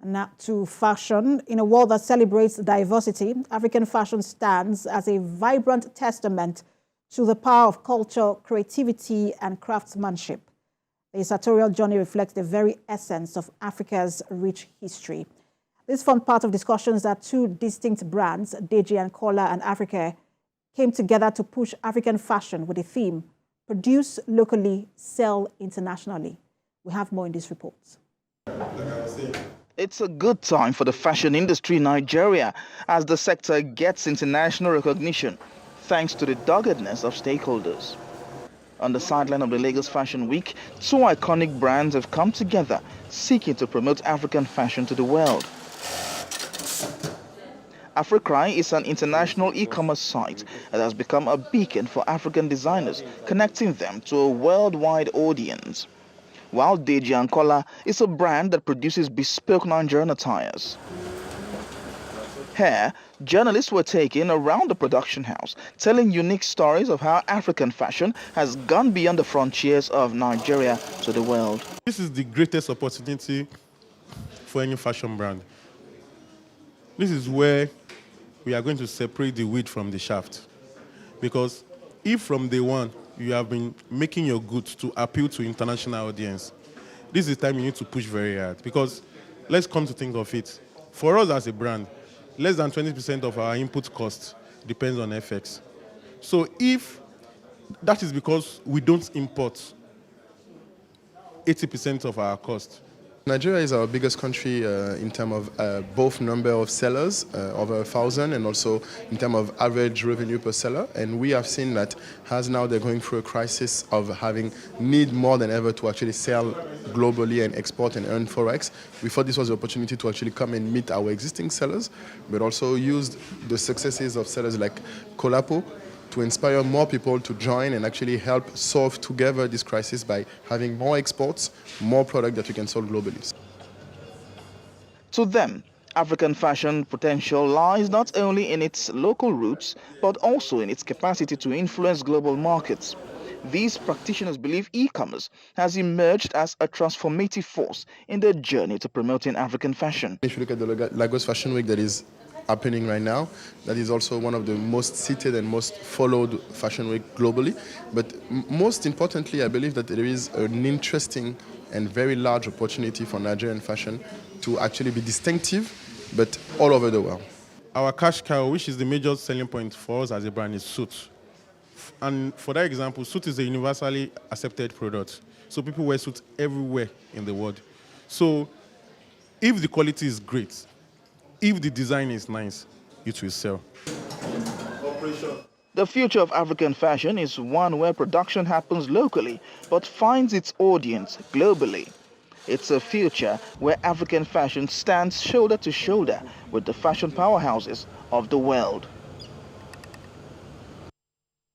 Now to fashion. In a world that celebrates diversity, African fashion stands as a vibrant testament to the power of culture, creativity, and craftsmanship. The sartorial journey reflects the very essence of Africa's rich history. This formed part of discussions that two distinct brands, Dejiandkola and Afrikrea, came together to push African fashion with the theme, produce locally, sell internationally. We have more in this report. It's a good time for the fashion industry in Nigeria as the sector gets international recognition thanks to the doggedness of stakeholders. On the sideline of the Lagos Fashion Week, two iconic brands have come together seeking to promote African fashion to the world. Afrikrea is an international e-commerce site that has become a beacon for African designers, connecting them to a worldwide audience, while Dejiandkola is a brand that produces bespoke Nigerian attires. Here, journalists were taken around the production house, telling unique stories of how African fashion has gone beyond the frontiers of Nigeria to the world. This is the greatest opportunity for any fashion brand. This is where we are going to separate the wheat from the shaft. Because if from day one, you have been making your goods to appeal to international audience, this is the time you need to push very hard. Because let's come to think of it. For us as a brand, less than 20% of our input cost depends on FX. So if that is because we don't import 80% of our cost. Nigeria is our biggest country in terms of both number of sellers, over 1,000, and also in terms of average revenue per seller. And we have seen that as now they're going through a crisis of having need more than ever to actually sell globally and export and earn forex. We thought this was the opportunity to actually come and meet our existing sellers, but also use the successes of sellers like Kolapo to inspire more people to join and actually help solve together this crisis by having more exports, more product that we can sell globally. To them, African fashion potential lies not only in its local roots, but also in its capacity to influence global markets. These practitioners believe e-commerce has emerged as a transformative force in their journey to promoting African fashion. If you look at the Lagos Fashion Week that is happening right now, that is also one of the most cited and most followed fashion week globally. But most importantly, I believe that there is an interesting and very large opportunity for Nigerian fashion to actually be distinctive, but all over the world. Our cash cow, which is the major selling point for us as a brand, is suit. And for that example, suit is a universally accepted product. So people wear suits everywhere in the world. So if the quality is great, if the design is nice, it will sell. The future of African fashion is one where production happens locally but finds its audience globally. It's a future where African fashion stands shoulder to shoulder with the fashion powerhouses of the world.